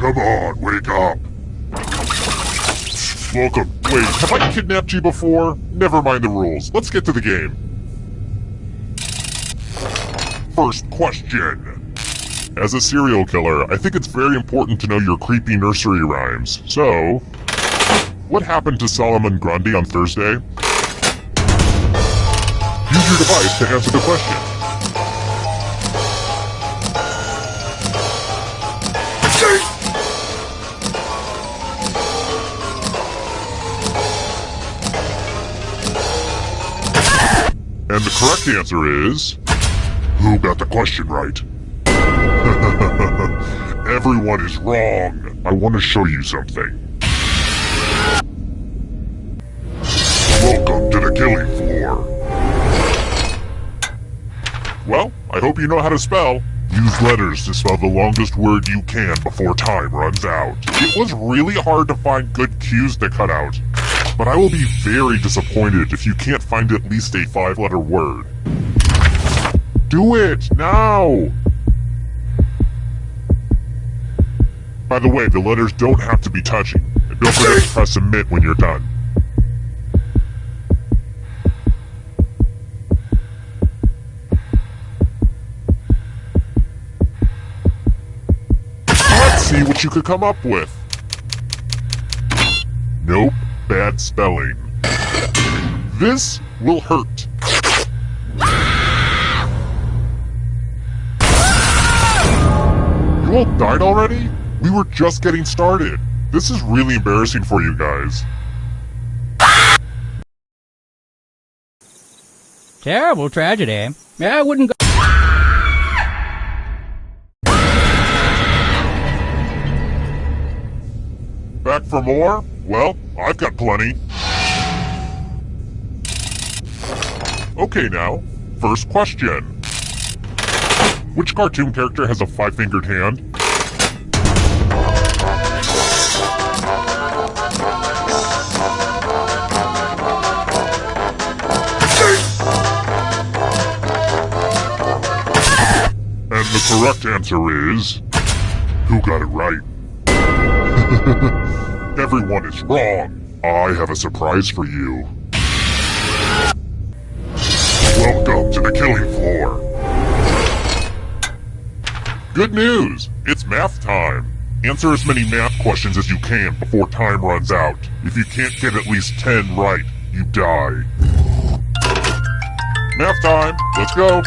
Come on, wake up! Welcome. Wait, have I kidnapped you before? Never mind the rules. Let's get to the game. First question. As a serial killer, I think it's very important to know your creepy nursery rhymes. So, what happened to Solomon Grundy on Thursday? Use your device to answer the question. And the correct answer is... Who got the question right? Everyone is wrong. I want to show you something. Welcome to the killing floor. Well, I hope you know how to spell. Use letters to spell the longest word you can before time runs out. It was really hard to find good cues to cut out, but I will be very disappointed if you can't find at least a 5-letter word. Do it, now! By the way, the letters don't have to be touching, and don't forget to press submit when you're done. Let's see what you could come up with. Nope, bad spelling. This will hurt. You all died already? We were just getting started. This is really embarrassing for you guys. Terrible tragedy. Yeah, I wouldn't go. Back for more? Well, I've got plenty. Okay now, first question. Which cartoon character has a 5-fingered hand? And the correct answer is... Who got it right? Everyone is wrong. I have a surprise for you. Welcome to the killing floor. Good news! It's math time. Answer as many math questions as you can before time runs out. If you can't get at least 10 right, you die. Math time! Let's go!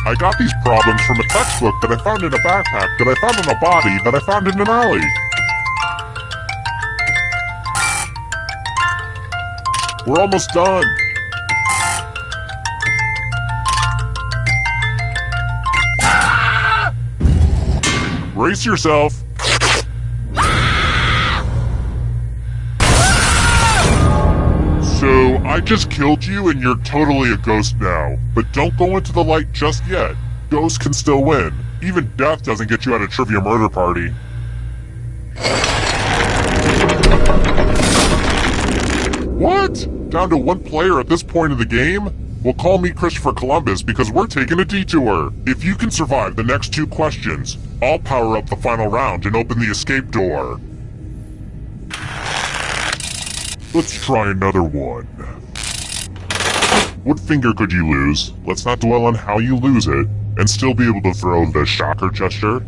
I got these problems from a textbook that I found in a backpack that I found on a body that I found in an alley. We're almost done. Brace yourself. So, I just killed you and you're totally a ghost now. But don't go into the light just yet. Ghosts can still win. Even death doesn't get you out of Trivia Murder Party. What? Down to 1 player at this point of the game? Well, call me Christopher Columbus because we're taking a detour. If you can survive the next 2 questions, I'll power up the final round and open the escape door. Let's try another one. What finger could you lose? Let's not dwell on how you lose it, and still be able to throw the shocker gesture.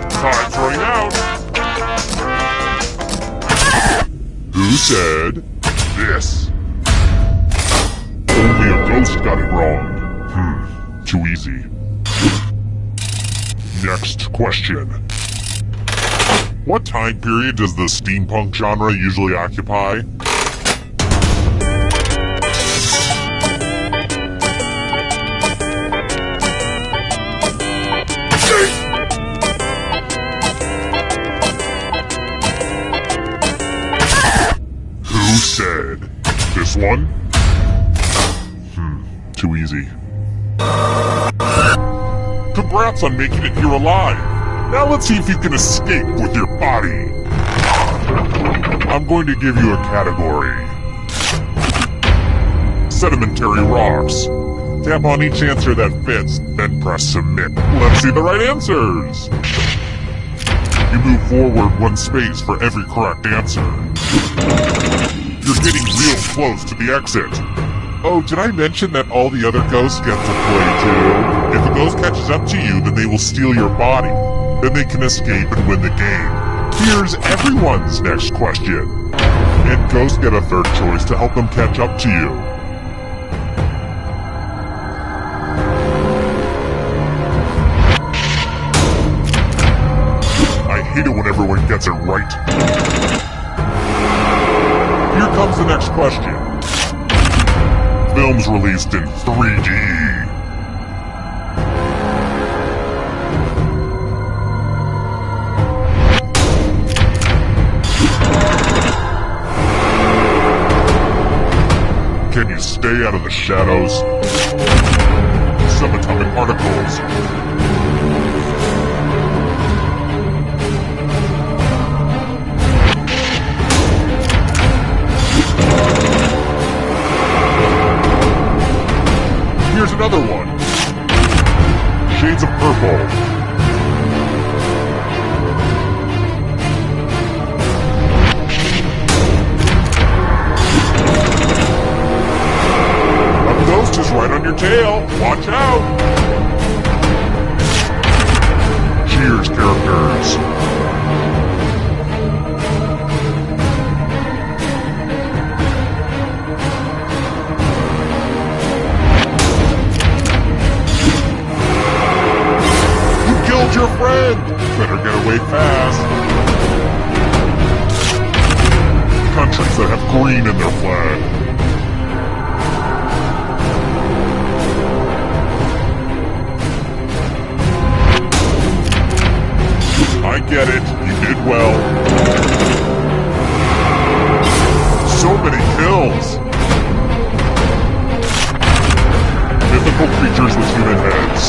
Time's running out. Who said this? Only a ghost got it wrong. Too easy. Next question. What time period does the steampunk genre usually occupy? Who said this one? Too easy. Congrats on making it here alive. Now let's see if you can escape with your body. I'm going to give you a category. Sedimentary rocks. Tap on each answer that fits, then press submit. Let's see the right answers. You move forward 1 space for every correct answer. You're getting real close to the exit. Oh, did I mention that all the other ghosts get to play too? If a ghost catches up to you, then they will steal your body. Then they can escape and win the game. Here's everyone's next question. And ghosts get a 3rd choice to help them catch up to you. I hate it when everyone gets it right. Here comes the next question. Films released in 3D. Can you stay out of the shadows? Subatomic particles. Here's another one. Shades of purple. Ghost is right on your tail. Watch out! Cheers, characters. You killed your friend! Better get away fast. Countries that have green in their flag. I get it. You did well. So many kills. Mythical creatures with human heads.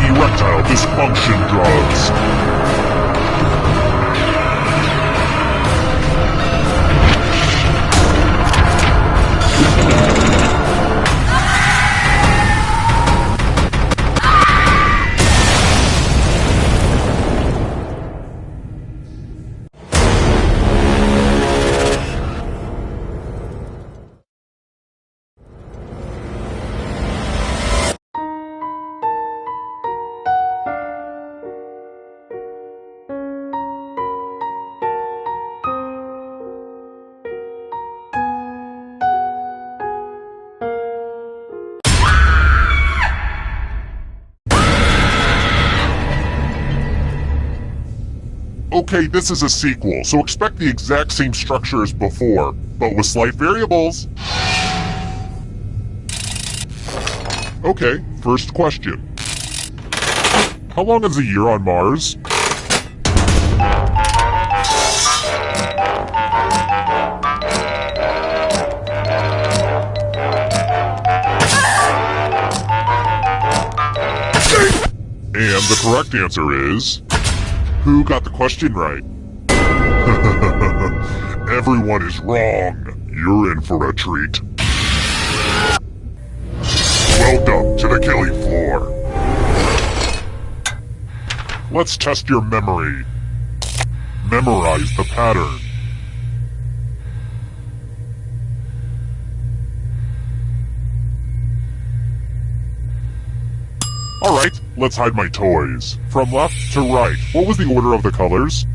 Erectile dysfunction drugs. Okay, this is a sequel, so expect the exact same structure as before, but with slight variables. Okay, first question. How long is a year on Mars? And the correct answer is... Who got the question right? Everyone is wrong. You're in for a treat. Welcome to the killing floor. Let's test your memory. Memorize the pattern. Alright, let's hide my toys. From left to right, what was the order of the colors?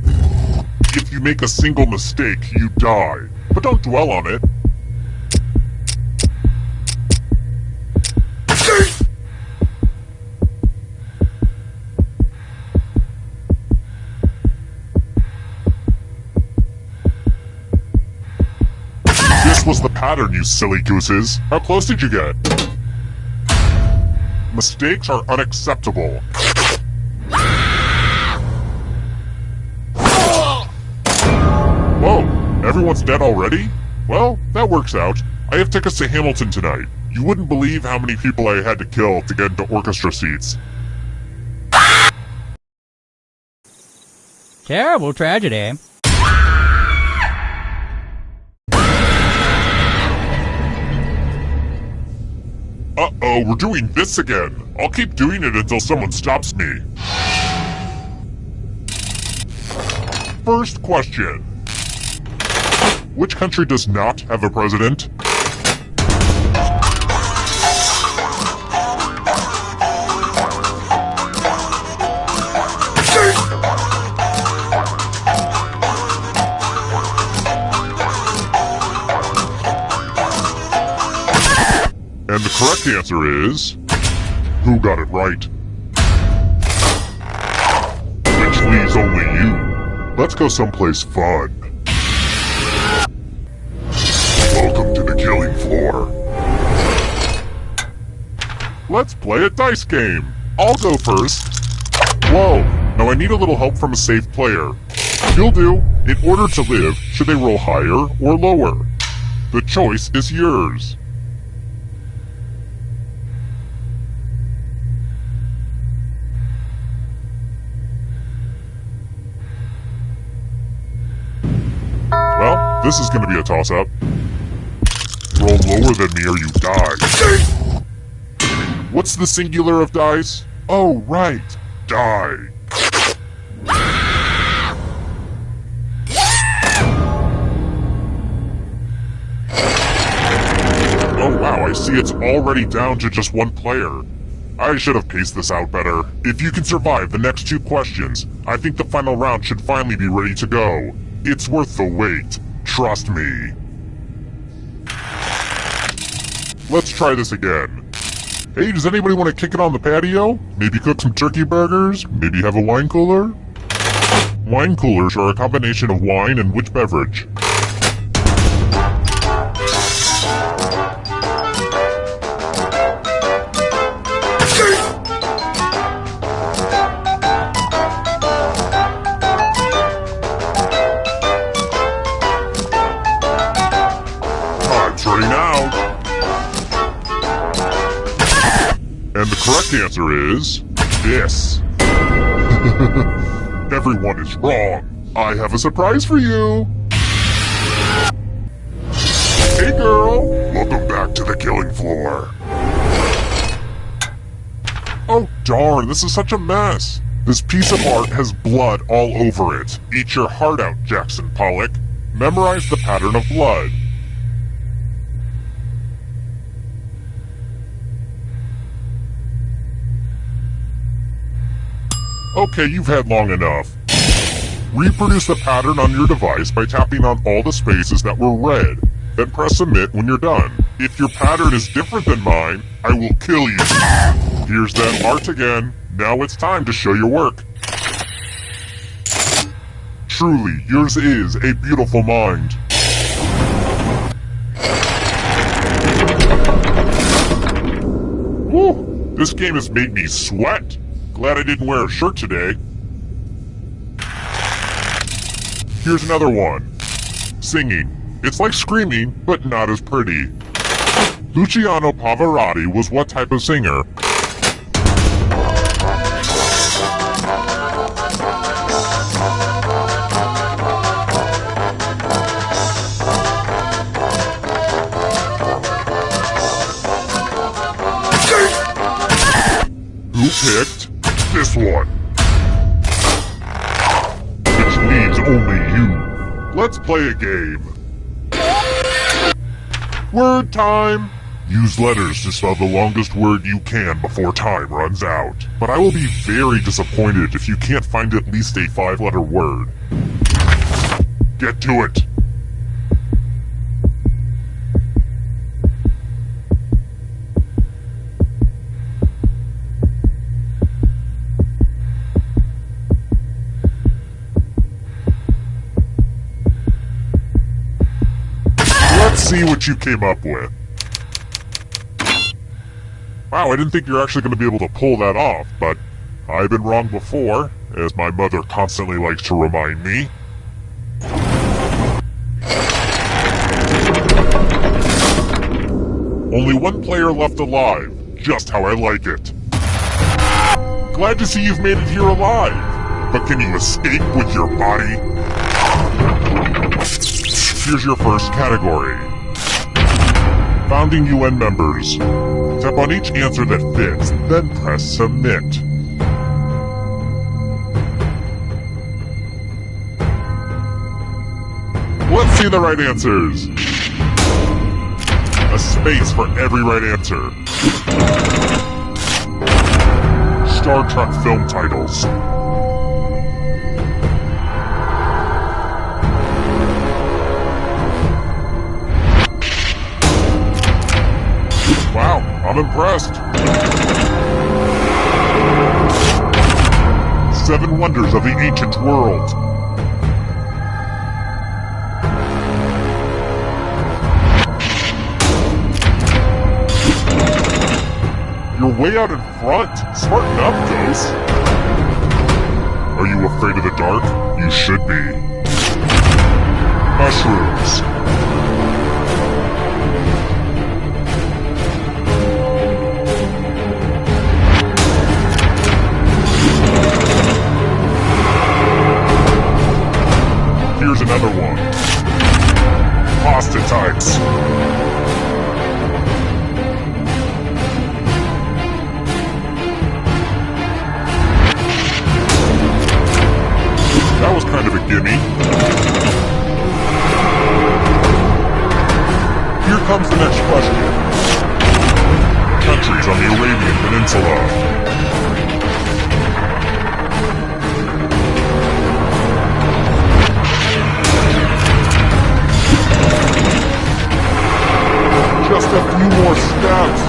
If you make a single mistake, you die. But don't dwell on it. This was the pattern, you silly gooses. How close did you get? Mistakes are unacceptable. Whoa, everyone's dead already? Well, that works out. I have tickets to Hamilton tonight. You wouldn't believe how many people I had to kill to get into orchestra seats. Terrible tragedy. Uh-oh, we're doing this again. I'll keep doing it until someone stops me. First question. Which country does not have a president? And the correct answer is... Who got it right? Which leaves only you. Let's go someplace fun. Welcome to the killing floor. Let's play a dice game. I'll go first. Whoa, now I need a little help from a safe player. You'll do. In order to live, should they roll higher or lower? The choice is yours. Well, this is gonna be a toss-up. Roll lower than me or you die. What's the singular of dice? Oh, right. Die. Oh wow, I see it's already down to just one player. I should have paced this out better. If you can survive the next 2 questions, I think the final round should finally be ready to go. It's worth the wait. Trust me. Let's try this again. Hey, does anybody want to kick it on the patio? Maybe cook some turkey burgers? Maybe have a wine cooler? Wine coolers are a combination of wine and which beverage? Running out. And the correct answer is this. Everyone is wrong. I have a surprise for you. Hey girl, welcome back to the killing floor. Oh darn, this is such a mess. This piece of art has blood all over it. Eat your heart out, Jackson Pollock. Memorize the pattern of blood. Okay, you've had long enough. Reproduce the pattern on your device by tapping on all the spaces that were red. Then press submit when you're done. If your pattern is different than mine, I will kill you. Here's that art again. Now it's time to show your work. Truly, yours is a beautiful mind. Woo! This game has made me sweat. Glad I didn't wear a shirt today. Here's another one. Singing. It's like screaming, but not as pretty. Luciano Pavarotti was what type of singer? Who picked this one? Which leaves only you. Let's play a game. Word time! Use letters to spell the longest word you can before time runs out. But I will be very disappointed if you can't find at least a 5-letter word. Get to it! Let's see what you came up with. Wow, I didn't think you're actually going to be able to pull that off, but I've been wrong before, as my mother constantly likes to remind me. Only one player left alive, just how I like it. Glad to see you've made it here alive, but can you escape with your body? Here's your first category. Founding UN members. Tap on each answer that fits, then press submit. Let's see the right answers. A space for every right answer. Star Trek film titles. Wow, I'm impressed. 7 wonders of the ancient world. You're way out in front. Smarten up, Ghost. Are you afraid of the dark? You should be. Mushrooms. Here's another one. Pasta types. That was kind of a gimme. Here comes the next question. Countries on the Arabian Peninsula. Just a few more steps.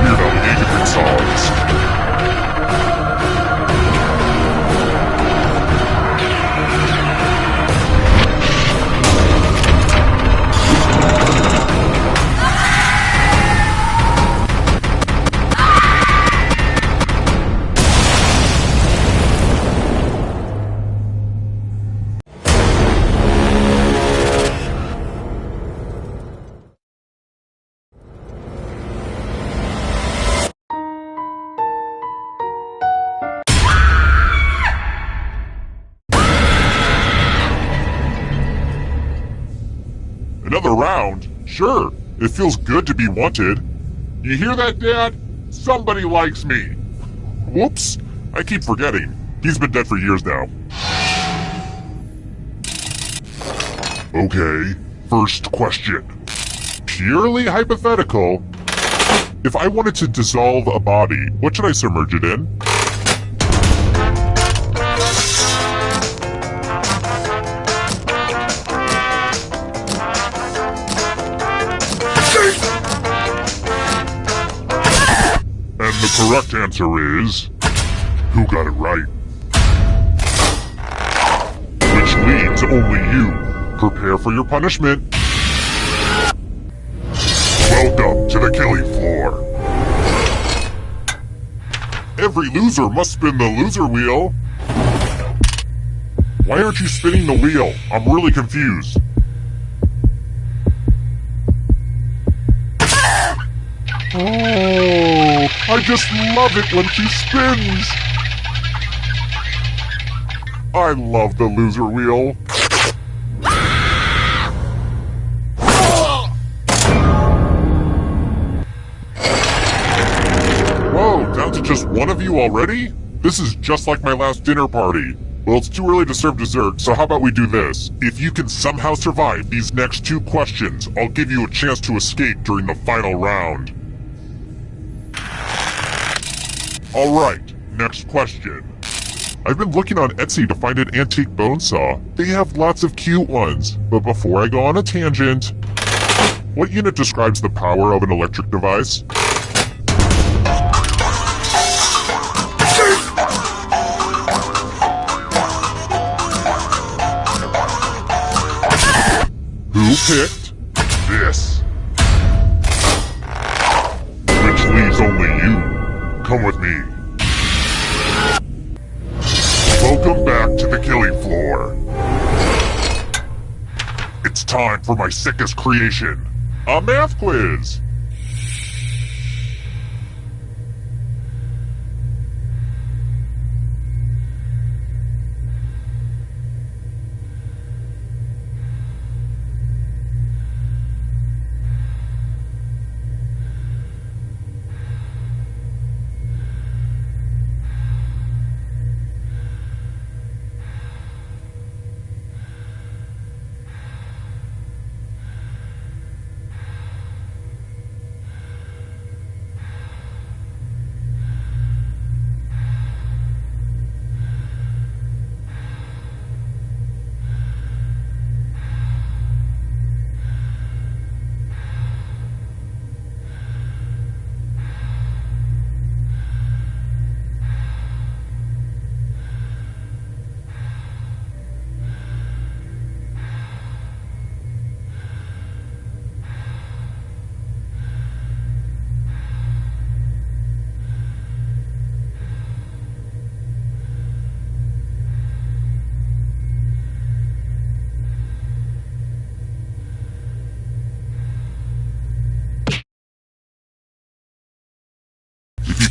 Weird how the different songs. Another round? Sure, it feels good to be wanted. You hear that, Dad? Somebody likes me. Whoops, I keep forgetting. He's been dead for years now. Okay, first question. Purely hypothetical. If I wanted to dissolve a body, what should I submerge it in? And the correct answer is... who got it right? Which leads only you. Prepare for your punishment. Welcome to the killing floor. Every loser must spin the loser wheel. Why aren't you spinning the wheel? I'm really confused. Oh, I just love it when she spins. I love the loser wheel. Whoa, down to just one of you already? This is just like my last dinner party. Well, it's too early to serve dessert, so how about we do this? If you can somehow survive these next 2 questions, I'll give you a chance to escape during the final round. Alright, next question. I've been looking on Etsy to find an antique bone saw. They have lots of cute ones. But before I go on a tangent, what unit describes the power of an electric device? Who picked this? Which leaves only you. Come with me. Welcome back to the killing floor. It's time for my sickest creation, a math quiz.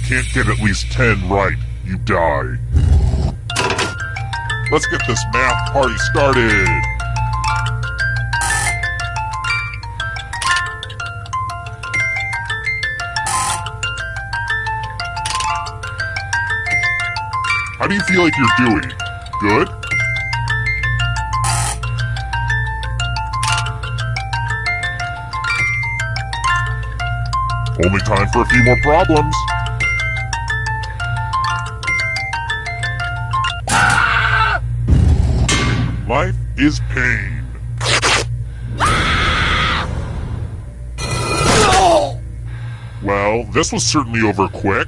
can't get at least 10 right, you die. Let's get this math party started. How do you feel like you're doing? Good? Only time for a few more problems. Life is pain. Well, this was certainly over quick.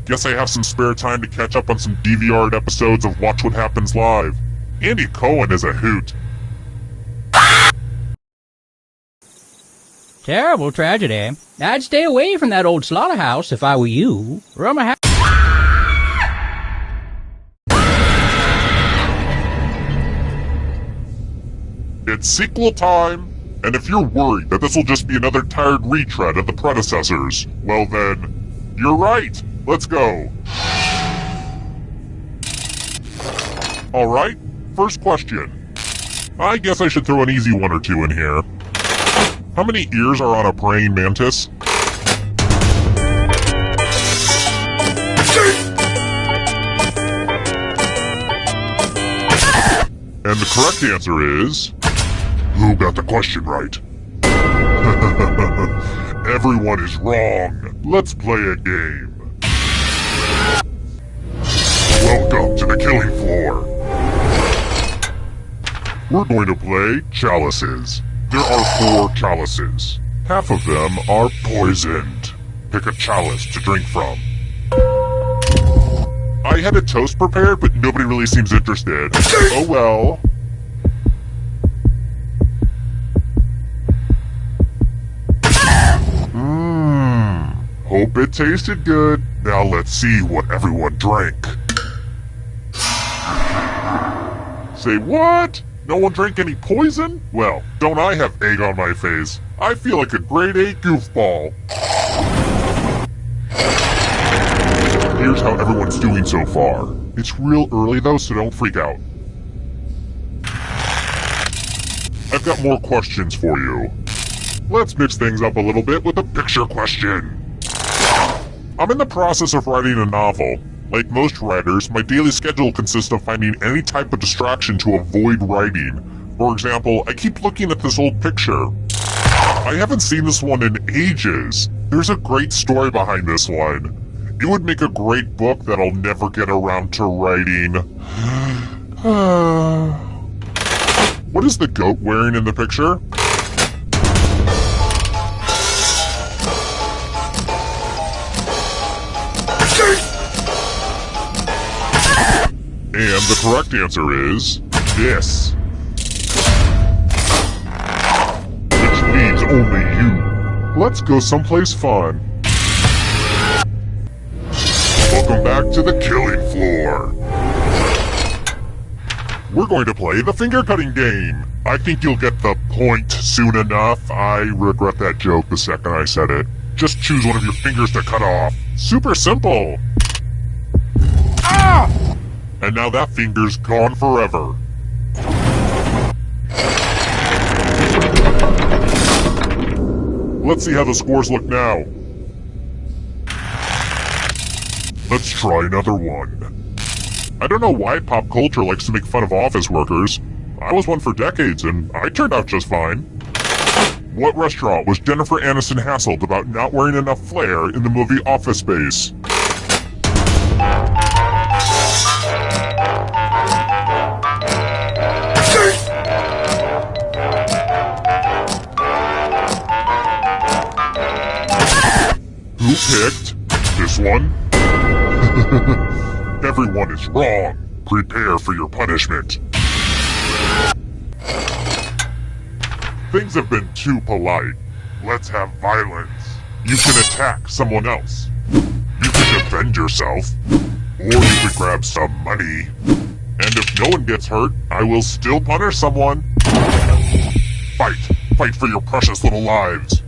Guess I have some spare time to catch up on some DVR'd episodes of Watch What Happens Live. Andy Cohen is a hoot. Terrible tragedy. I'd stay away from that old slaughterhouse if I were you. It's sequel time, and if you're worried that this will just be another tired retread of the predecessors, well then, you're right. Let's go. Alright, first question. I guess I should throw an easy one or two in here. How many ears are on a praying mantis? And the correct answer is... Who got the question right? Everyone is wrong. Let's play a game. Welcome to the killing floor. We're going to play chalices. There are 4 chalices. Half of them are poisoned. Pick a chalice to drink from. I had a toast prepared, but nobody really seems interested. Oh well. Hope it tasted good. Now let's see what everyone drank. Say what? No one drank any poison? Well, don't I have egg on my face? I feel like a grade A goofball. Here's how everyone's doing so far. It's real early though, so don't freak out. I've got more questions for you. Let's mix things up a little bit with a picture question. I'm in the process of writing a novel. Like most writers, my daily schedule consists of finding any type of distraction to avoid writing. For example, I keep looking at this old picture. I haven't seen this one in ages. There's a great story behind this one. It would make a great book that I'll never get around to writing. What is the goat wearing in the picture? And the correct answer is this. Which leaves only you. Let's go someplace fun. Welcome back to the killing floor. We're going to play the finger cutting game. I think you'll get the point soon enough. I regret that joke the second I said it. Just choose one of your fingers to cut off. Super simple. Ah! And now that finger's gone forever. Let's see how the scores look now. Let's try another one. I don't know why pop culture likes to make fun of office workers. I was one for decades and I turned out just fine. What restaurant was Jennifer Aniston hassled about not wearing enough flair in the movie Office Space? Who picked this one? Everyone is wrong. Prepare for your punishment. Things have been too polite. Let's have violence. You can attack someone else. You can defend yourself. Or you could grab some money. And if no one gets hurt, I will still punish someone. Fight. Fight for your precious little lives.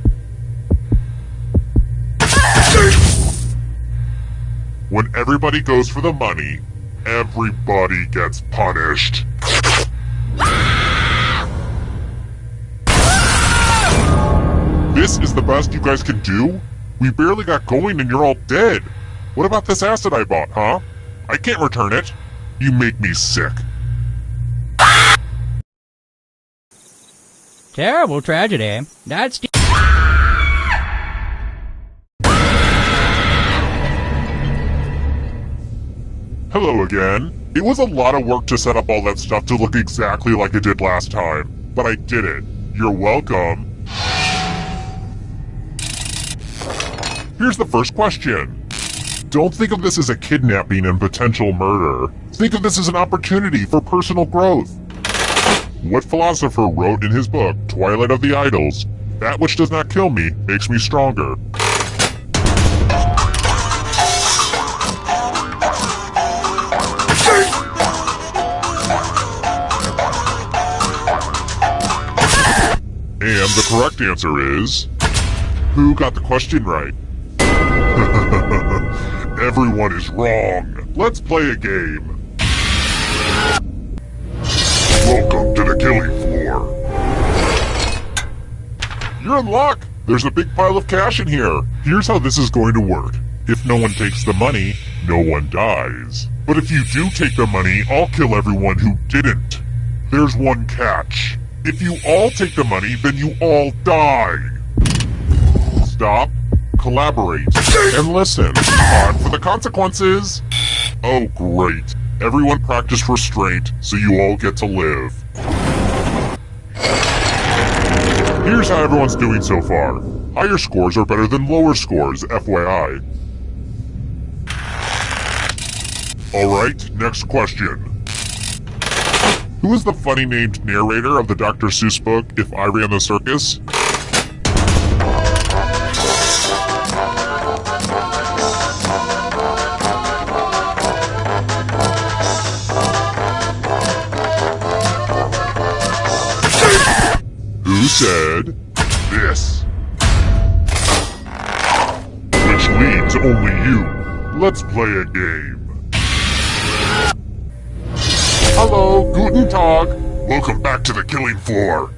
When everybody goes for the money, everybody gets punished. This is the best you guys can do? We barely got going and you're all dead. What about this acid I bought, huh? I can't return it. You make me sick. Terrible tragedy. That's... Hello again. It was a lot of work to set up all that stuff to look exactly like it did last time, but I did it. You're welcome. Here's the first question. Don't think of this as a kidnapping and potential murder. Think of this as an opportunity for personal growth. What philosopher wrote in his book, Twilight of the Idols, "That which does not kill me makes me stronger"? And the correct answer is... Who got the question right? Everyone is wrong. Let's play a game. Welcome to the killing floor. You're in luck. There's a big pile of cash in here. Here's how this is going to work. If no one takes the money, no one dies. But if you do take the money, I'll kill everyone who didn't. There's one catch. If you all take the money, then you all die. Stop, collaborate, and listen. On for the consequences. Oh, great. Everyone practice restraint, so you all get to live. Here's how everyone's doing so far. Higher scores are better than lower scores, FYI. Alright, next question. Who is the funny-named narrator of the Dr. Seuss book, If I Ran the Circus? Who said this? Which leads only you. Let's play a game. Hello, Guten Tag. Welcome back to the killing floor.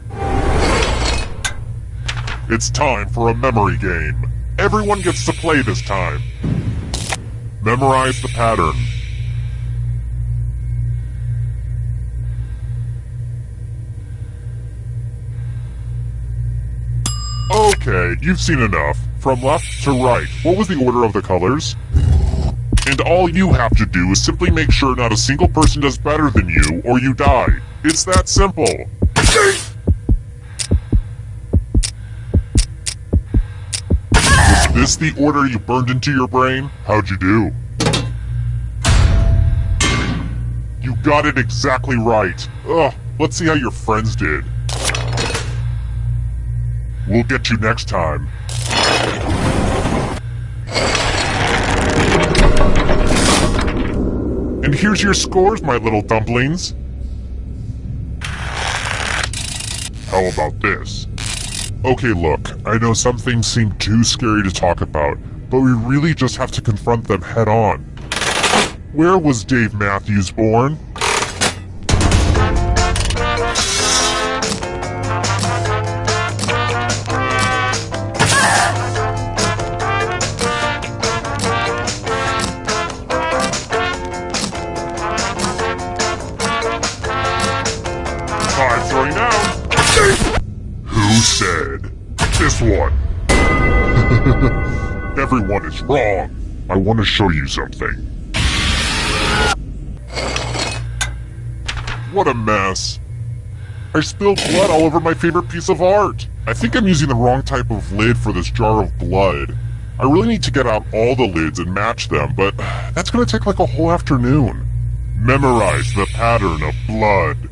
It's time for a memory game. Everyone gets to play this time. Memorize the pattern. Okay, you've seen enough. From left to right, what was the order of the colors? And all you have to do is simply make sure not a single person does better than you, or you die. It's that simple. Was this the order you burned into your brain? How'd you do? You got it exactly right. Ugh, let's see how your friends did. We'll get you next time. And here's your scores, my little dumplings. How about this? Okay, look, I know some things seem too scary to talk about, but we really just have to confront them head on. Where was Dave Matthews born? Time throwing down. Who said this one? Everyone is wrong. I want to show you something. What a mess. I spilled blood all over my favorite piece of art. I think I'm using the wrong type of lid for this jar of blood. I really need to get out all the lids and match them, but that's gonna take like a whole afternoon. Memorize the pattern of blood.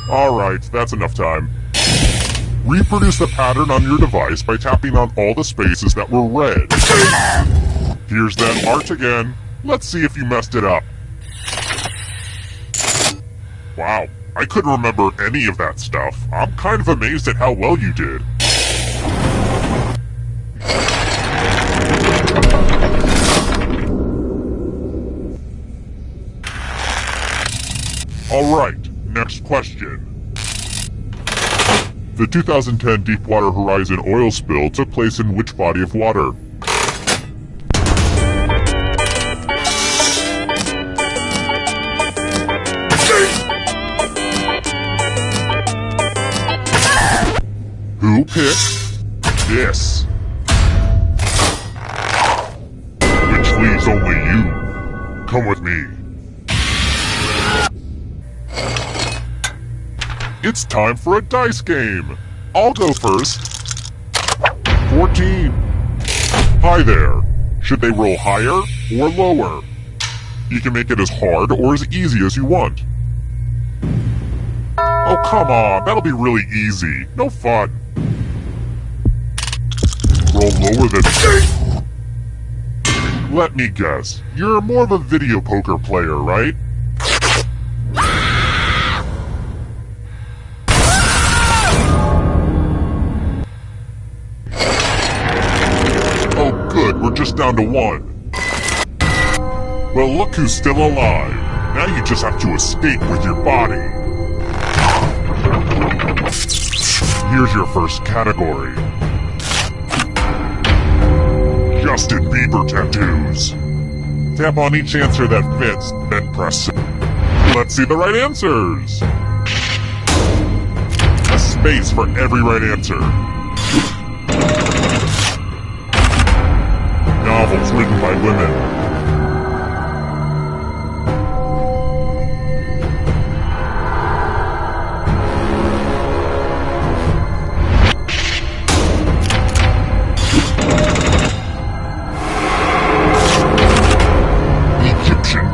Alright, that's enough time. Reproduce the pattern on your device by tapping on all the spaces that were red. Here's that art again. Let's see if you messed it up. Wow, I couldn't remember any of that stuff. I'm kind of amazed at how well you did. Alright, next question. The 2010 Deepwater Horizon oil spill took place in which body of water? Who picked this? Which leaves only you. Come with me. It's time for a dice game. I'll go first. 14. Hi there. Should they roll higher or lower? You can make it as hard or as easy as you want. Oh, come on. That'll be really easy. No fun. Roll lower than... Let me guess. You're more of a video poker player, right? Oh, good. We're just down to 1. Well, look who's still alive. Now you just have to escape with your body. Here's your first category. Justin Bieber tattoos. Tap on each answer that fits, then press send. Let's see the right answers. A space for every right answer. Novels written by women.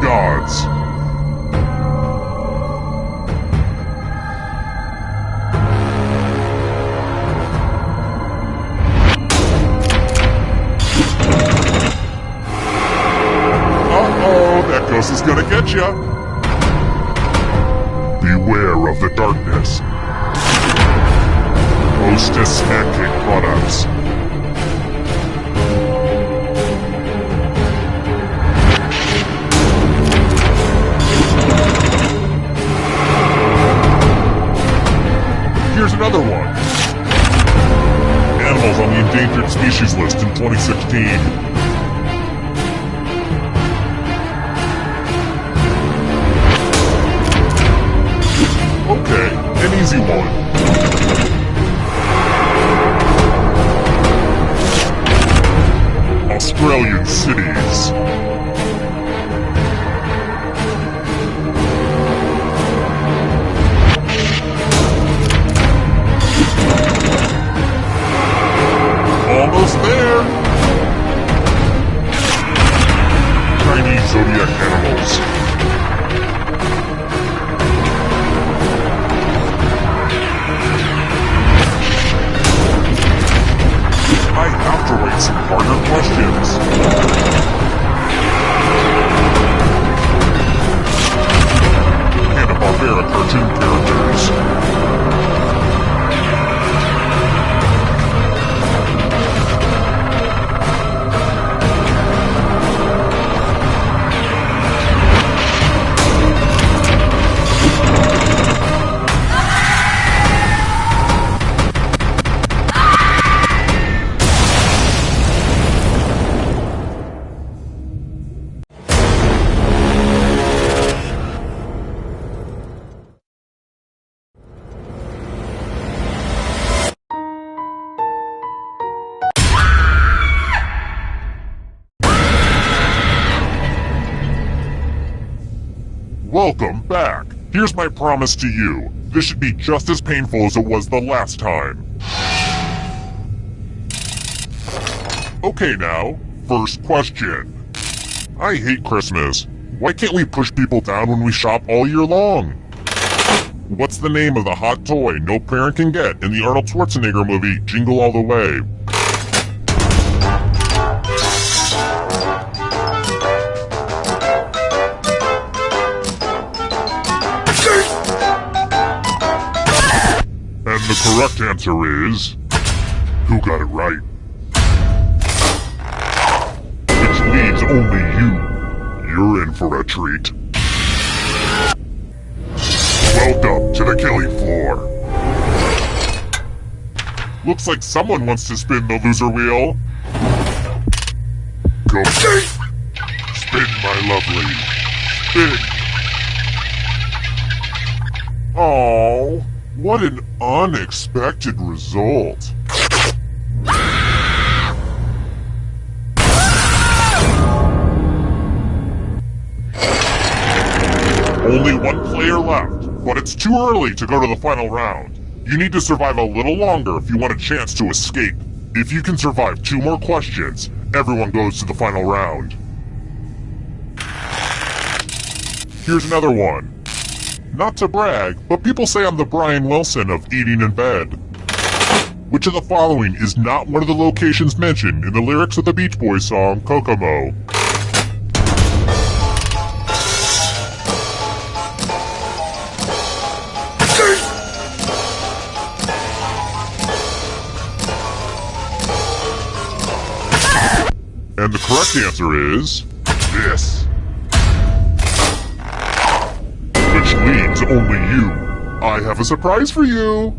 Gods. Uh-oh, that ghost is gonna get ya. Beware of the darkness. Hostess Pancake Products. Here's another one. Animals on the endangered species list in 2016. Okay, an easy one. Australian cities. Almost there! Chinese zodiac animals. I have to write some harder questions. Hanna-Barbera cartoon characters. Welcome back. Here's my promise to you. This should be just as painful as it was the last time. Okay now, first question. I hate Christmas. Why can't we push people down when we shop all year long? What's the name of the hot toy no parent can get in the Arnold Schwarzenegger movie Jingle All the Way? answer is... Who got it right? Which means only you. You're in for a treat. Welcome to the killing floor. Looks like someone wants to spin the loser wheel. Go. Spin, my lovely. Spin. Oh, what an unexpected result. Only one player left, but it's too early to go to the final round. You need to survive a little longer if you want a chance to escape. If you can survive 2 more questions, everyone goes to the final round. Here's another one. Not to brag, but people say I'm the Brian Wilson of eating in bed. Which of the following is not one of the locations mentioned in the lyrics of the Beach Boys song, Kokomo? And the correct answer is... this. Which leaves only you. I have a surprise for you.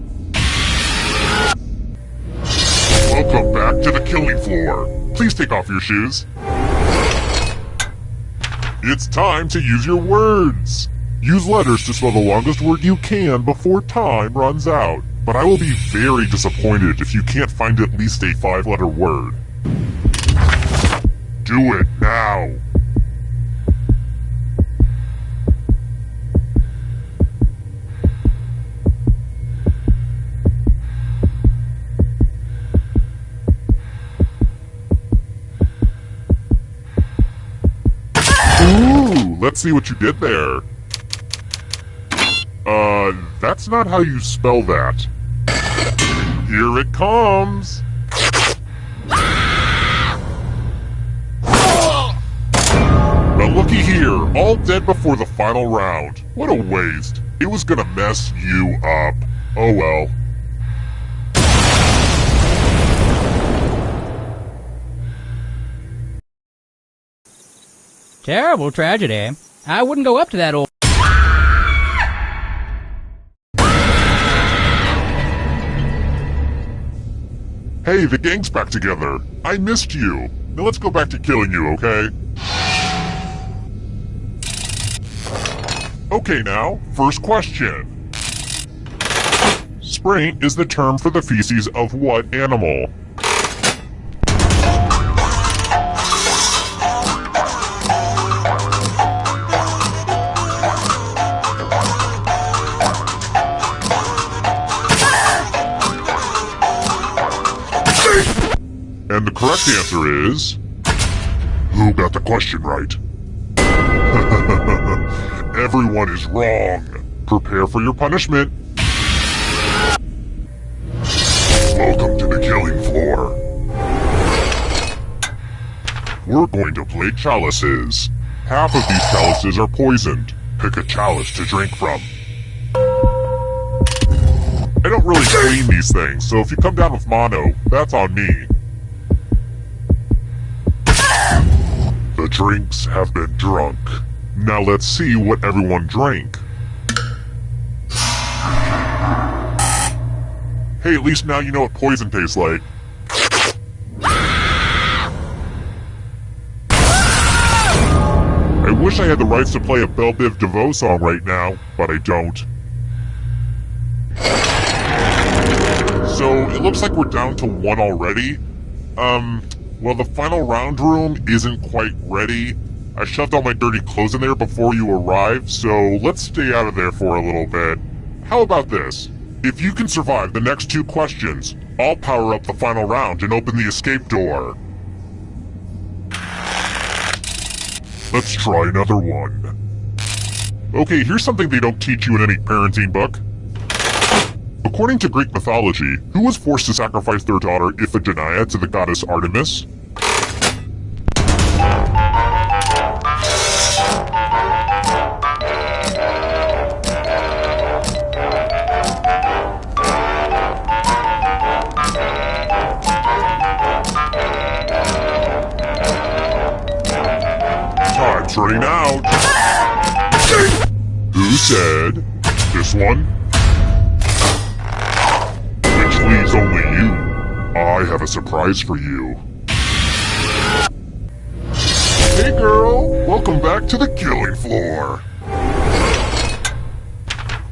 Welcome back to the killing floor. Please take off your shoes. It's time to use your words. Use letters to spell the longest word you can before time runs out. But I will be very disappointed if you can't find at least a 5-letter word. Do it now. Ooh, let's see what you did there. That's not how you spell that. Here it comes. But looky here, all dead before the final round. What a waste. It was gonna mess you up. Oh well. Terrible tragedy. I wouldn't go up to that old... Hey, the gang's back together. I missed you. Now let's go back to killing you, okay? Okay now, first question. Spring is the term for the feces of what animal? And the correct answer is... Who got the question right? Everyone is wrong. Prepare for your punishment. Welcome to the killing floor. We're going to play chalices. Half of these chalices are poisoned. Pick a chalice to drink from. I don't really clean these things, so if you come down with mono, that's on me. The drinks have been drunk. Now let's see what everyone drank. Hey, at least now you know what poison tastes like. I wish I had the rights to play a Belle Biv DeVoe song right now, but I don't. So, it looks like we're down to 1 already. Well, the final round room isn't quite ready. I shoved all my dirty clothes in there before you arrived, so let's stay out of there for a little bit. How about this? If you can survive the next 2 questions, I'll power up the final round and open the escape door. Let's try another one. Okay, here's something they don't teach you in any parenting book. According to Greek mythology, who was forced to sacrifice their daughter Iphigenia to the goddess Artemis? Time's running out. Who said this one? Which leaves only you. I have a surprise for you. Hey girl, welcome back to the killing floor.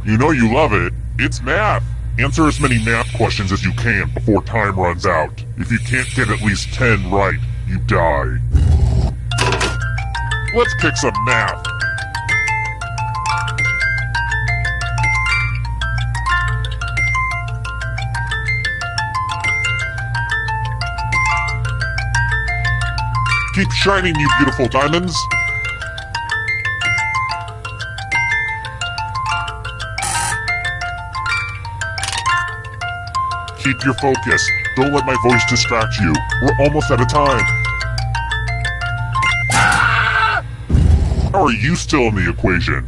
You know you love it. It's math. Answer as many math questions as you can before time runs out. If you can't get at least 10 right, you die. Let's kick some math. Keep shining, you beautiful diamonds. Keep your focus. Don't let my voice distract you. We're almost out of time. How are you still in the equation?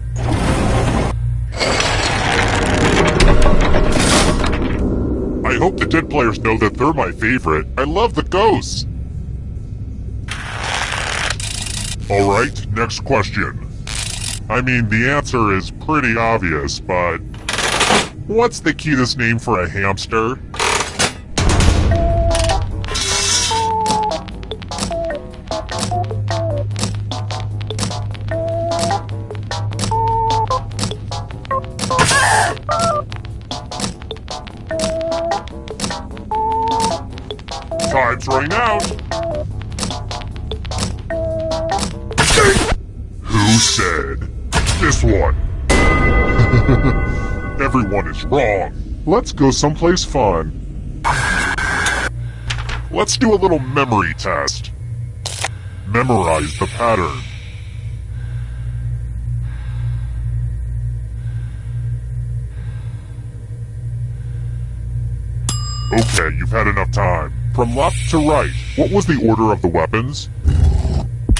I hope the dead players know that they're my favorite. I love the ghosts. Alright, next question. I mean, the answer is pretty obvious, but what's the cutest name for a hamster? Time's running out. Who said this one? Everyone is wrong. Let's go someplace fun. Let's do a little memory test. Memorize the pattern. Okay, you've had enough time. From left to right, what was the order of the weapons?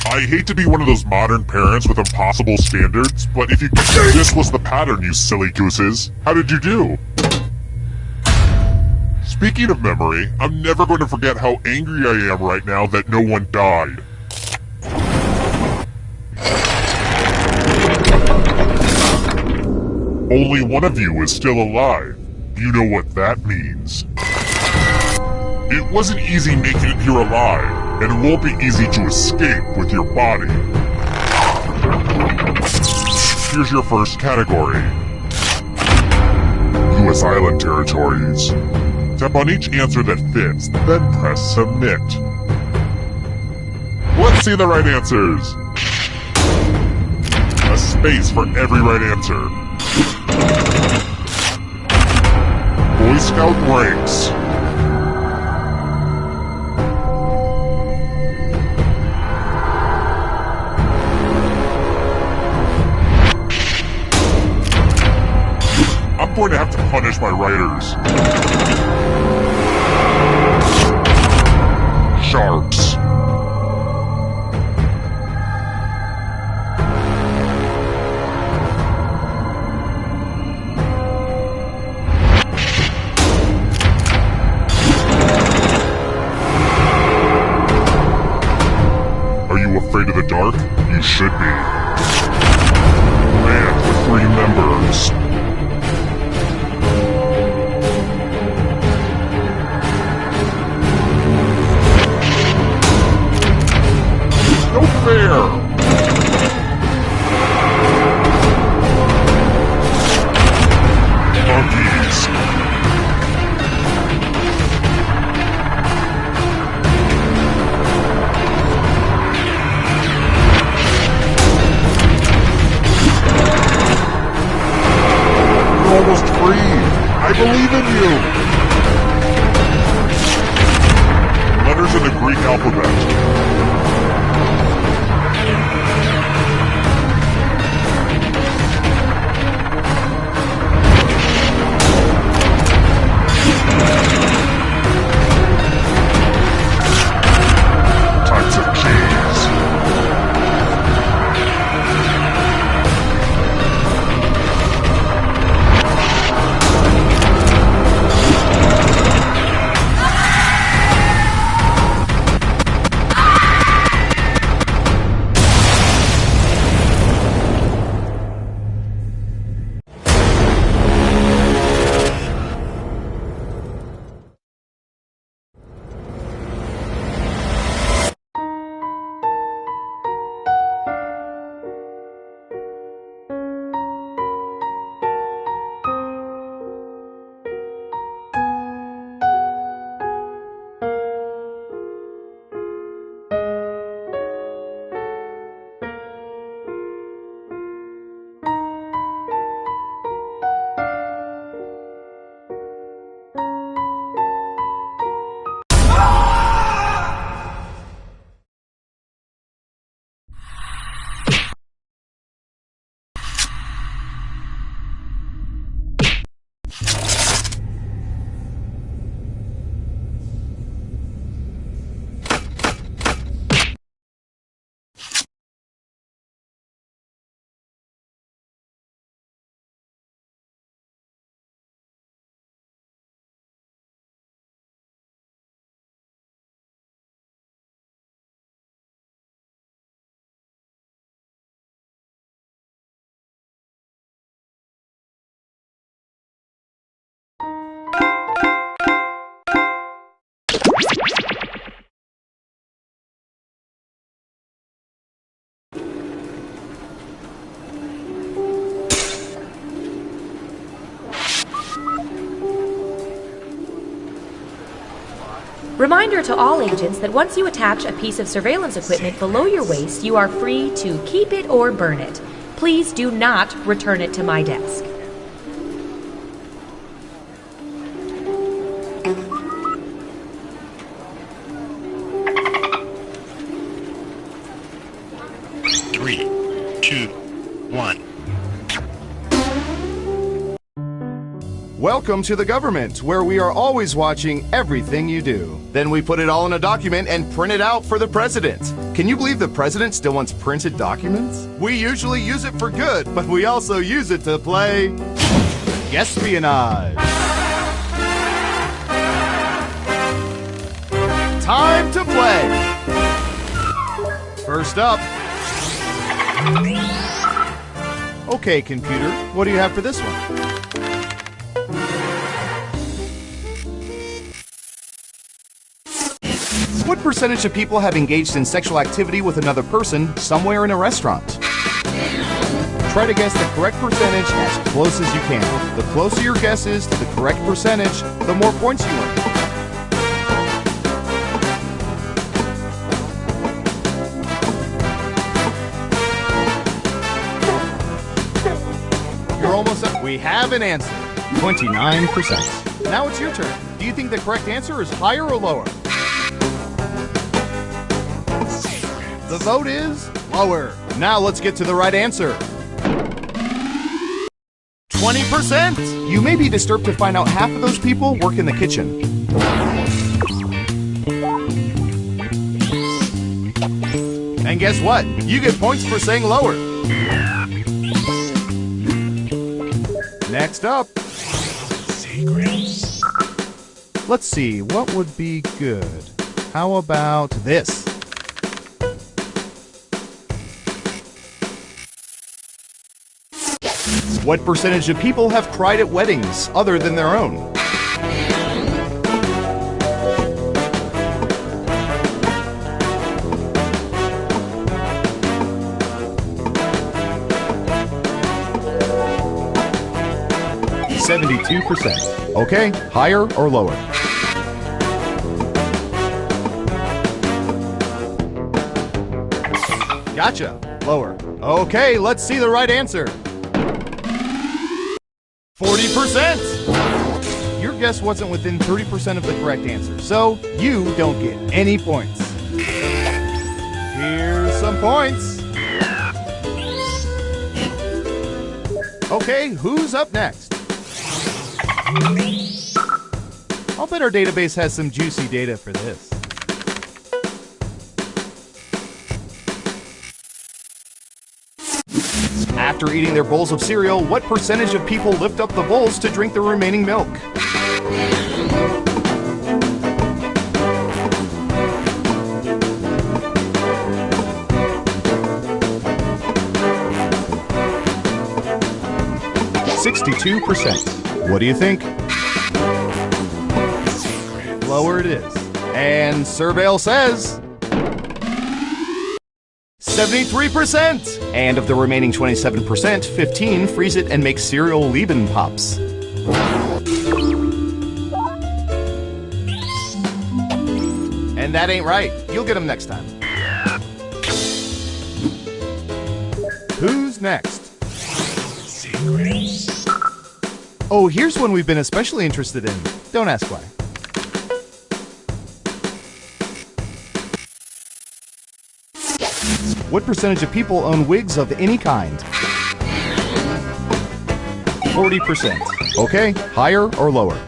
I hate to be one of those modern parents with impossible standards, but if you this was the pattern, you silly gooses, how did you do? Speaking of memory, I'm never going to forget how angry I am right now that no one died. Only one of you is still alive. You know what that means. It wasn't easy making it here alive, and it won't be easy to escape with your body. Here's your first category. U.S. Island Territories. Tap on each answer that fits, then press Submit. Let's see the right answers. A space for every right answer. Boy Scout ranks. I'm going to have to punish my writers. Sharks. Are you afraid of the dark? You should be. Land with 3 members. Fair. Monkeys. You're almost free. I believe in you. Letters in the Greek alphabet. Reminder to all agents that once you attach a piece of surveillance equipment below your waist, you are free to keep it or burn it. Please do not return it to my desk. Three, two, one. Welcome to the government, where we are always watching everything you do. Then we put it all in a document and print it out for the president. Can you believe the president still wants printed documents? We usually use it for good, but we also use it to play espionage. Time to play. First up. Okay, computer, what do you have for this one? What percentage of people have engaged in sexual activity with another person somewhere in a restaurant? Try to guess the correct percentage as close as you can. The closer your guess is to the correct percentage, the more points you earn. You're almost up. We have an answer. 29%. Now it's your turn. Do you think the correct answer is higher or lower? The vote is lower. Now let's get to the right answer. 20%! You may be disturbed to find out half of those people work in the kitchen. And guess what? You get points for saying lower. Next up. Let's see, what would be good? How about this? What percentage of people have cried at weddings other than their own? %. Okay, higher or lower? Gotcha. Lower. Okay, let's see the right answer. 40%! Your guess wasn't within 30% of the correct answer, so you don't get any points. Here's some points. Okay, who's up next? I'll bet our database has some juicy data for this. After eating their bowls of cereal, what percentage of people lift up the bowls to drink the remaining milk? %. What do you think? Lower it is. And Surveil says 73%! And of the remaining 27%, 15 freeze it and make cereal Lieben Pops. And that ain't right. You'll get them next time. Who's next? Oh, here's one we've been especially interested in. Don't ask why. What percentage of people own wigs of any kind? 40%. Okay, higher or lower?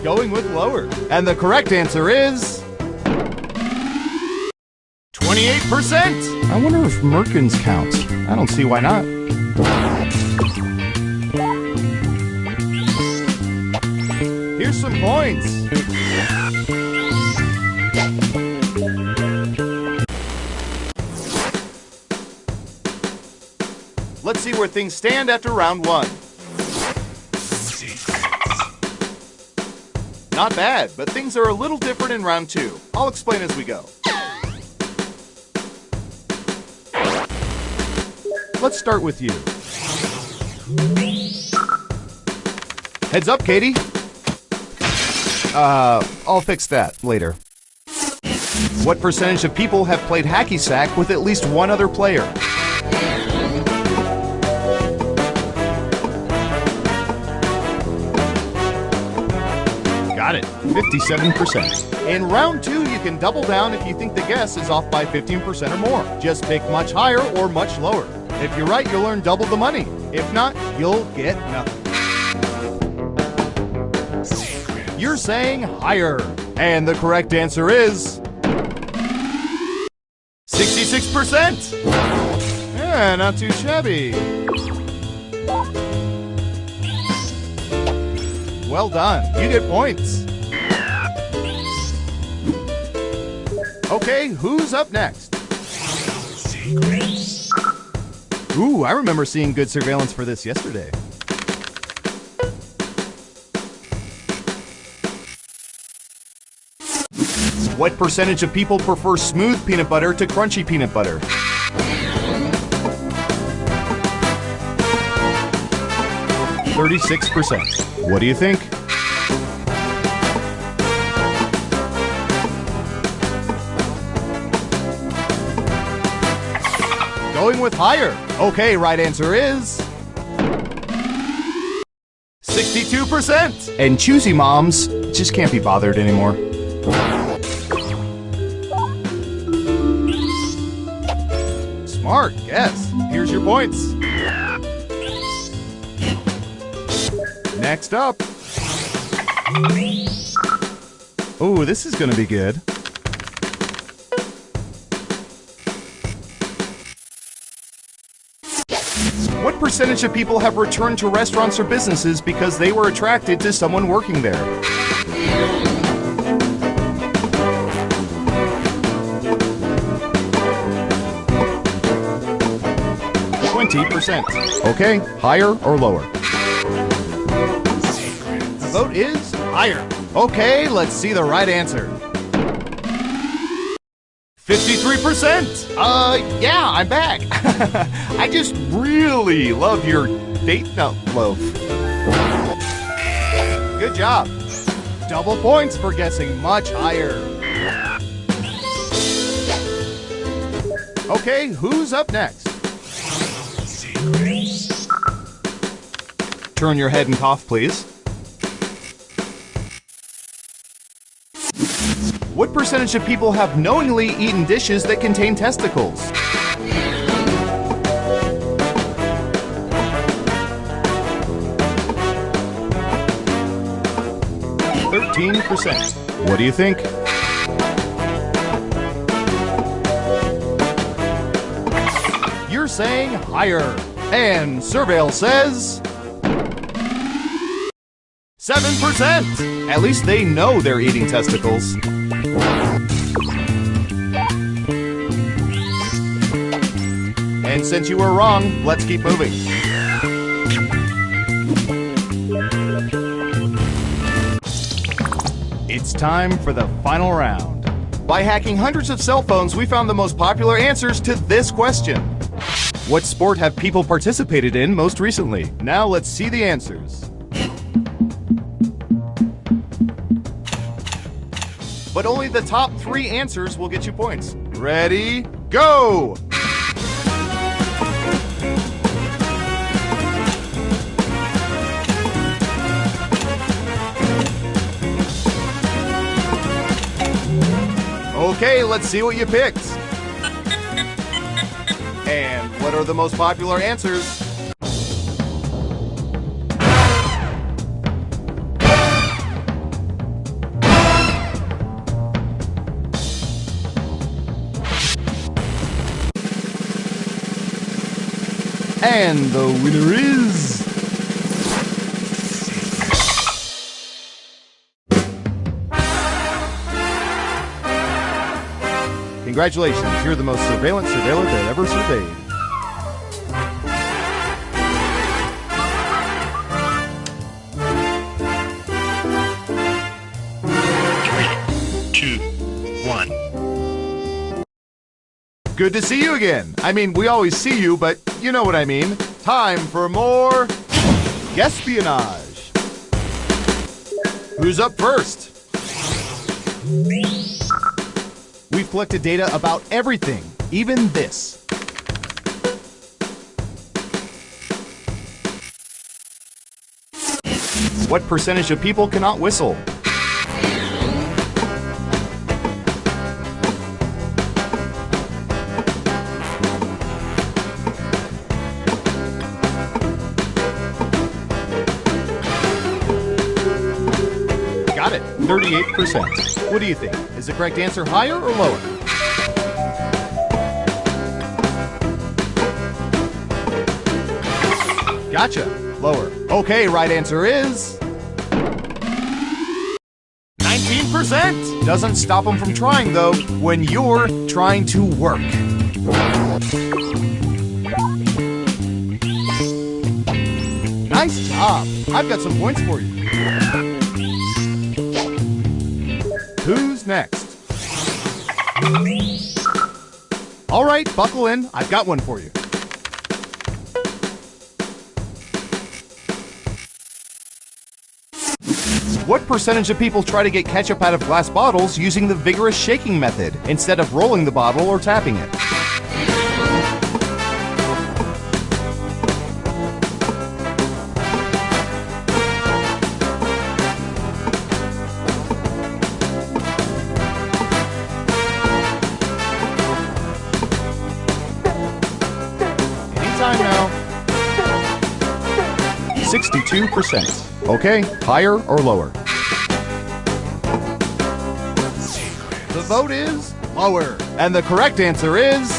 Going with lower. And the correct answer is 28%! I wonder if merkins count. I don't see why not. Here's some points. Let's see where things stand after round one. Not bad, but things are a little different in round two. I'll explain as we go. Let's start with you. Heads up, Katie. I'll fix that later. What percentage of people have played hacky sack with at least one other player? Got it, 57%. In round 2, you can double down if you think the guess is off by 15% or more. Just pick much higher or much lower. If you're right, you'll earn double the money. If not, you'll get nothing. You're saying higher. And the correct answer is 66%. Yeah, not too shabby. Well done. You get points. Okay, who's up next? Ooh, I remember seeing good surveillance for this yesterday. What percentage of people prefer smooth peanut butter to crunchy peanut butter? %. What do you think? Going with higher. Okay, right answer is 62%. And choosy moms just can't be bothered anymore. Smart guess. Here's your points. Next up. Ooh, this is gonna be good. What percentage of people have returned to restaurants or businesses because they were attracted to someone working there? %. Okay, higher or lower? The vote is higher. Okay, let's see the right answer. 53%. Yeah, I'm back. I just really love your date nut loaf. Good job. Double points for guessing much higher. Okay, who's up next? Turn your head and cough, please. What percentage of people have knowingly eaten dishes that contain testicles? %. What do you think? You're saying higher. And Surveil says 7%. At least they know they're eating testicles. And since you were wrong, let's keep moving. It's time for the final round. By hacking hundreds of cell phones, we found the most popular answers to this question. What sport have people participated in most recently? Now let's see the answers. But only the top 3 answers will get you points. Ready, go! Okay, let's see what you picked. And what are the most popular answers? And the winner is... Congratulations, you're the most surveillance surveiller that ever surveyed. Good to see you again. I mean, we always see you, but you know what I mean. Time for more espionage. Who's up first? We've collected data about everything, even this. What percentage of people cannot whistle? Got it, 38%. What do you think? Is the correct answer higher or lower? Gotcha, lower. Okay, right answer is 19%. Doesn't stop them from trying, though, when you're trying to work. Nice job. I've got some points for you. Who's next? All right, buckle in. I've got one for you. What percentage of people try to get ketchup out of glass bottles using the vigorous shaking method instead of rolling the bottle or tapping it? Anytime now. 62%. Okay, higher or lower? The vote is lower. And the correct answer is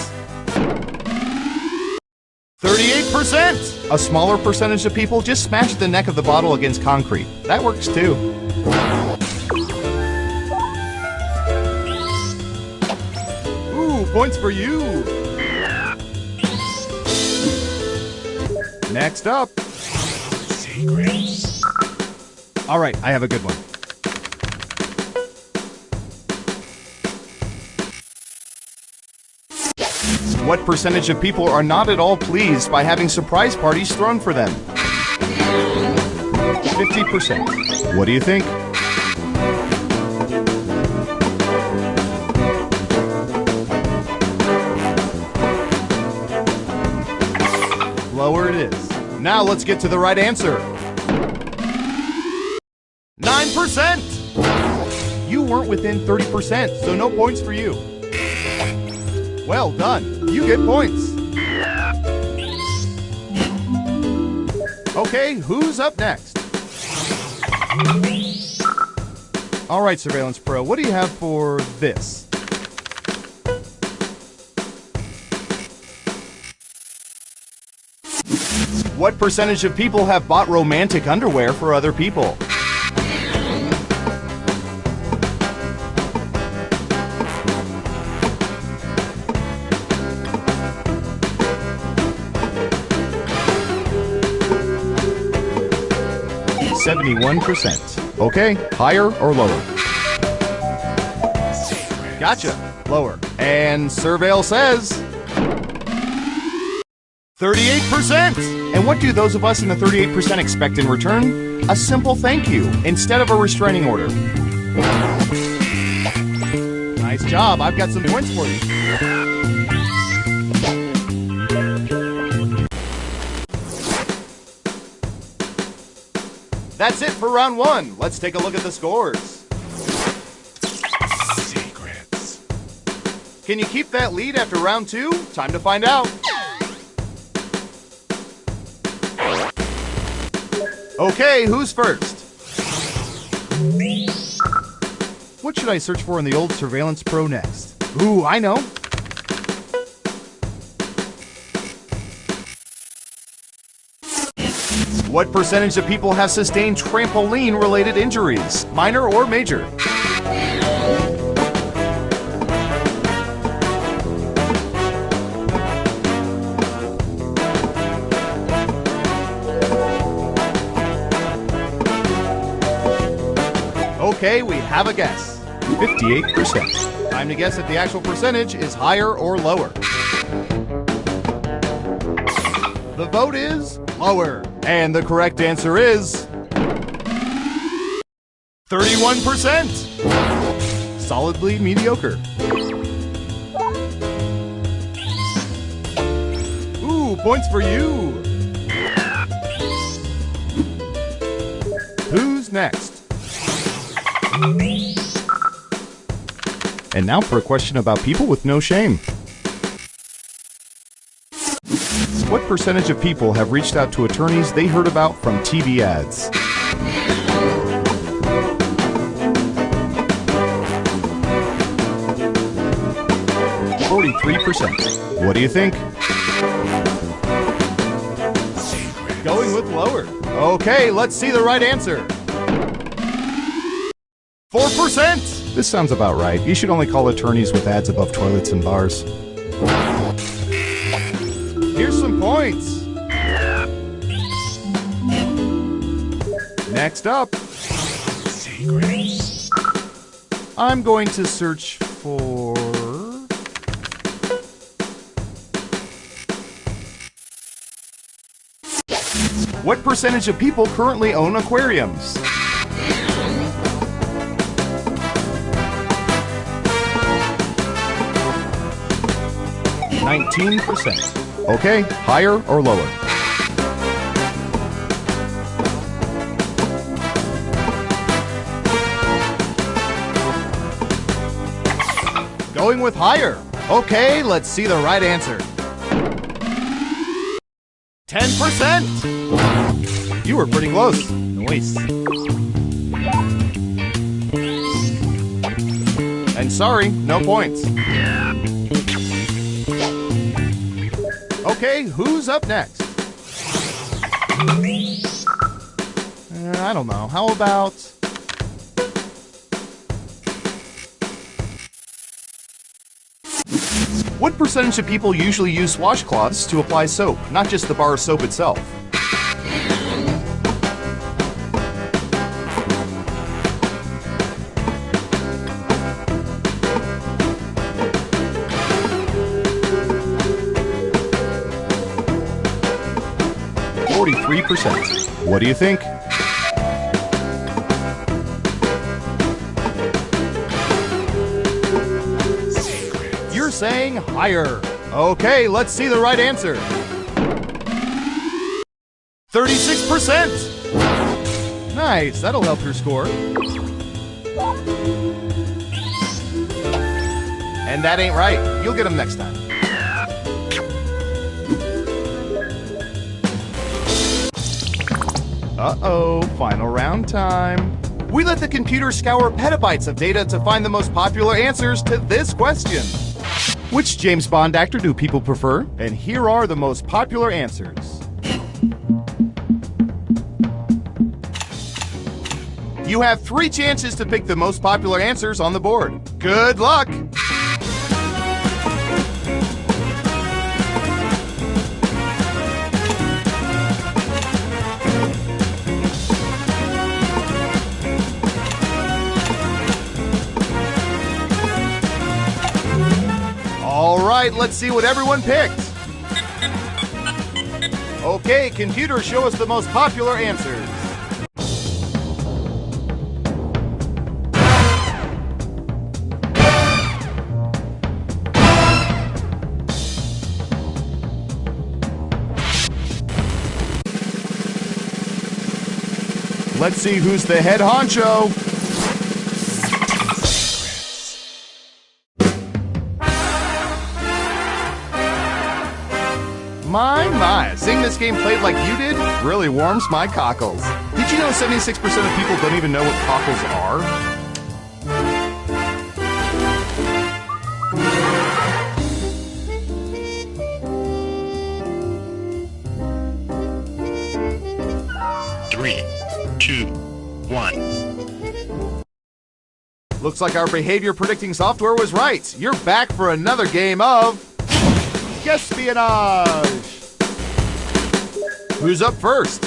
38%. A smaller percentage of people just smash the neck of the bottle against concrete. That works too. Ooh, points for you. Next up. Secrets. All right, I have a good one. What percentage of people are not at all pleased by having surprise parties thrown for them? 50%. What do you think? Lower it is. Now let's get to the right answer. 9%! You weren't within 30%, so no points for you. Well done. You get points. Okay, who's up next? All right, Surveillance Pro, what do you have for this? What percentage of people have bought romantic underwear for other people? %. Okay, higher or lower? Gotcha, lower. And Surveil says 38%. And what do those of us in the 38% expect in return? A simple thank you instead of a restraining order. Nice job, I've got some points for you. That's it for round one. Let's take a look at the scores. Secrets. Can you keep that lead after round two? Time to find out. Okay, who's first? What should I search for in the old Surveillance Pro next? Ooh, I know. What percentage of people have sustained trampoline-related injuries, minor or major? Okay, we have a guess. 58%. Time to guess if the actual percentage is higher or lower. The vote is lower. And the correct answer is 31%. Solidly mediocre. Ooh, points for you. Who's next? And now for a question about people with no shame. What percentage of people have reached out to attorneys they heard about from TV ads? %. What do you think? Going with lower. Okay, let's see the right answer. 4%. This sounds about right. You should only call attorneys with ads above toilets and bars. Here's some points. Next up, I'm going to search for... What percentage of people currently own aquariums? %. Okay, higher or lower? Going with higher. Okay, let's see the right answer. 10%. You were pretty close. Nice. And sorry, no points. Okay, who's up next? I don't know. How about... What percentage of people usually use washcloths to apply soap, not just the bar of soap itself? %. What do you think? You're saying higher. Okay, let's see the right answer. 36%. Nice, that'll help your score. And that ain't right. You'll get them next time. Uh-oh, final round time. We let the computer scour petabytes of data to find the most popular answers to this question. Which James Bond actor do people prefer? And here are the most popular answers. You have 3 chances to pick the most popular answers on the board. Good luck! Let's see what everyone picked. Okay, computer, show us the most popular answers. Let's see who's the head honcho. My, seeing this game played like you did really warms my cockles. Did you know 76% of people don't even know what cockles are? Three, two, one. Looks like our behavior predicting software was right. You're back for another game of... Espionage! Who's up first?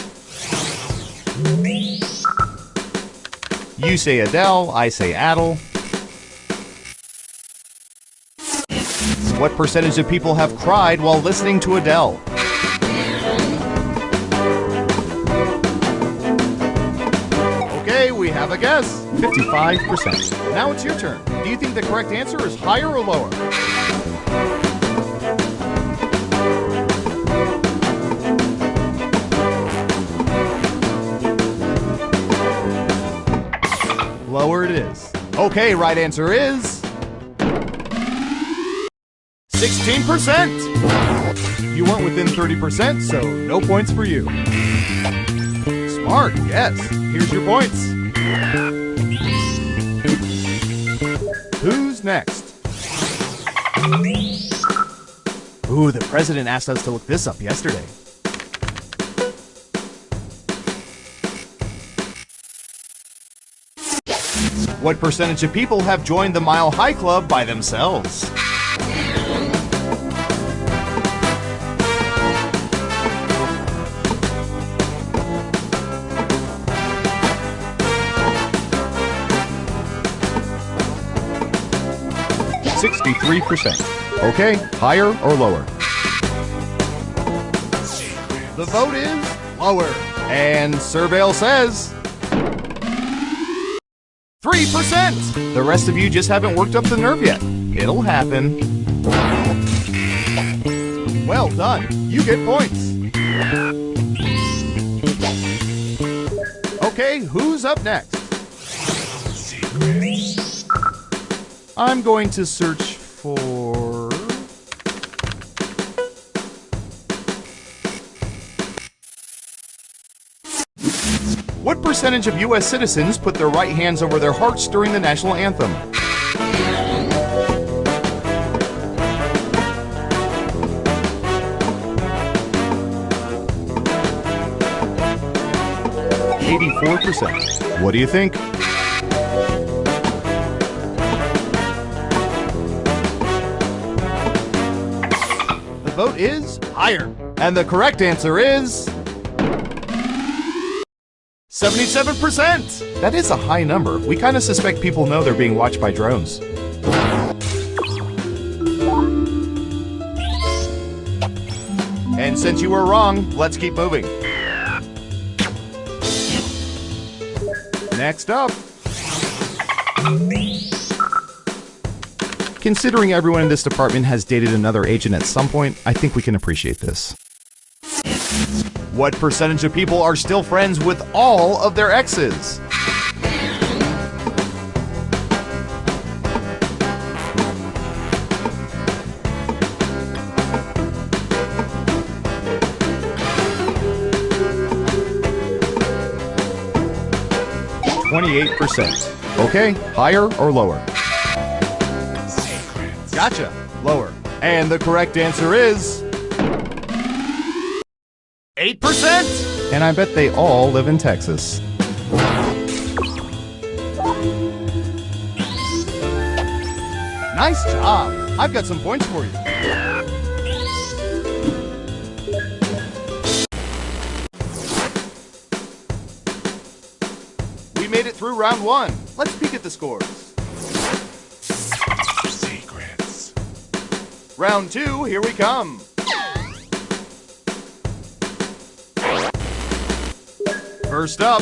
You say Adele, I say Adele. What percentage of people have cried while listening to Adele? Okay, we have a guess. 55%. Now it's your turn. Do you think the correct answer is higher or lower? Lower it is. Okay, right answer is 16%. You weren't within 30%, so no points for you. Smart, yes. Here's your points. Who's next? Ooh, the president asked us to look this up yesterday. What percentage of people have joined the Mile High Club by themselves? %. Okay, higher or lower? The vote is lower. And Surveil says 3%. The rest of you just haven't worked up the nerve yet. It'll happen. Well done. You get points. Okay, who's up next? I'm going to search for... What percentage of U.S. citizens put their right hands over their hearts during the national anthem? %. What do you think? The vote is higher. And the correct answer is 77%. That is a high number. We kind of suspect people know they're being watched by drones. And since you were wrong, let's keep moving. Next up. Considering everyone in this department has dated another agent at some point, I think we can appreciate this. What percentage of people are still friends with all of their exes? %. Okay, higher or lower? Gotcha, lower. And the correct answer is 8%. And I bet they all live in Texas. Nice job. I've got some points for you. We made it through round one. Let's peek at the scores. Secrets. Round two, here we come. First up.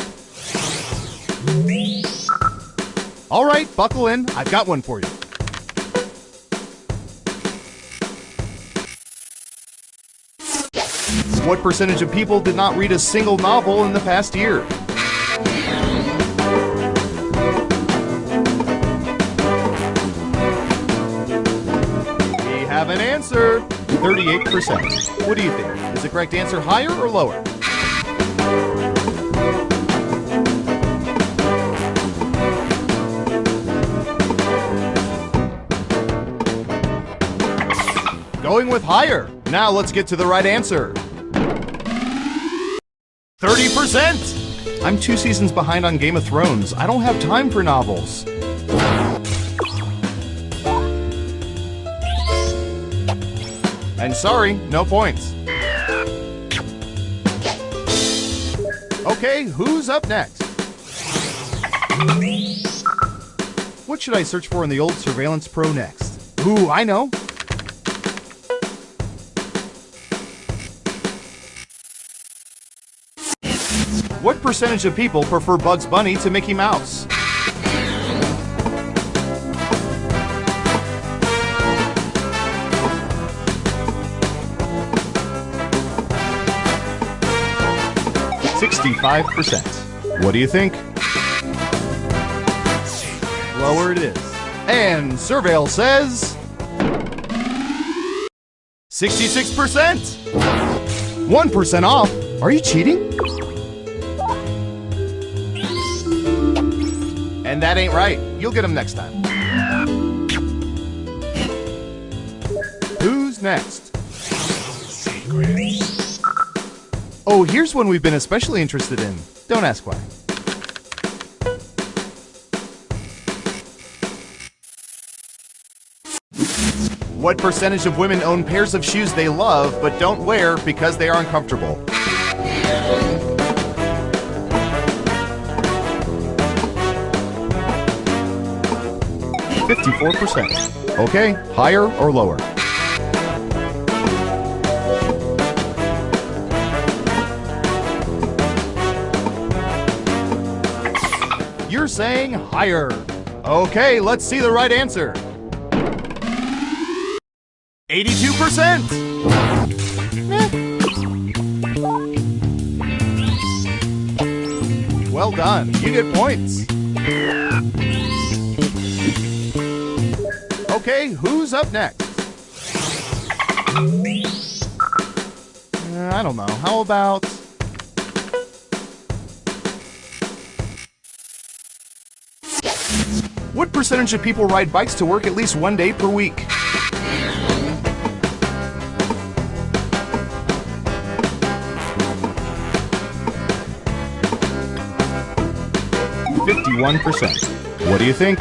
All right, buckle in. I've got one for you. What percentage of people did not read a single novel in the past year? We have an answer. 38%. What do you think? Is the correct answer higher or lower? Going with higher. Now let's get to the right answer. 30%! I'm 2 seasons behind on Game of Thrones. I don't have time for novels. And sorry, no points. Okay, who's up next? What should I search for in the old Surveillance Pro next? Ooh, I know. What percentage of people prefer Bugs Bunny to Mickey Mouse? %. What do you think? Lower it is. And Surveil says 66%. 1% off. Are you cheating? And that ain't right. You'll get them next time. Who's next? Oh, here's one we've been especially interested in. Don't ask why. What percentage of women own pairs of shoes they love but don't wear because they are uncomfortable? %. Okay, higher or lower? You're saying higher. Okay, let's see the right answer. 82%. Well done. You get points. Okay, who's up next? I don't know. How about... What percentage of people ride bikes to work at least one day per week? %. What do you think?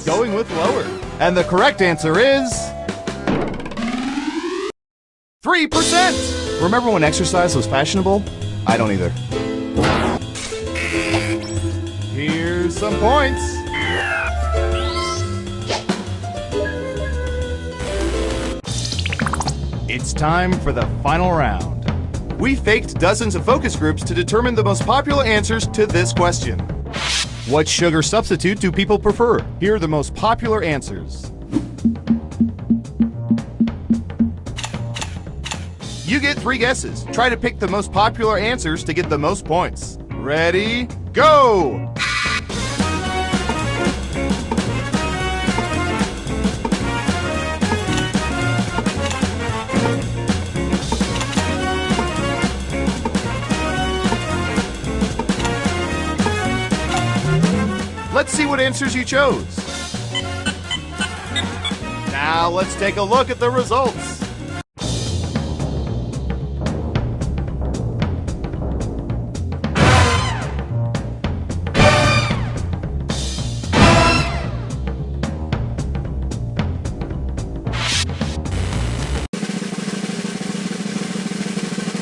Going with lower. And the correct answer is 3%. Remember when exercise was fashionable? I don't either. Here's some points. It's time for the final round. We faked dozens of focus groups to determine the most popular answers to this question. What sugar substitute do people prefer? Here are the most popular answers. You get 3 guesses. Try to pick the most popular answers to get the most points. Ready, go! Let's see what answers you chose. Now let's take a look at the results.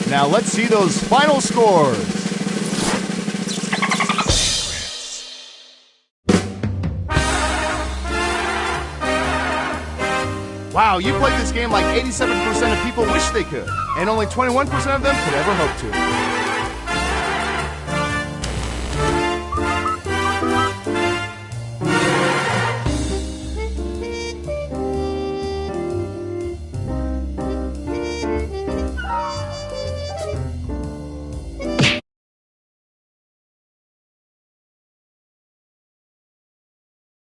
Now let's see those final scores. Wow, you played this game like 87% of people wish they could, and only 21% of them could ever hope to.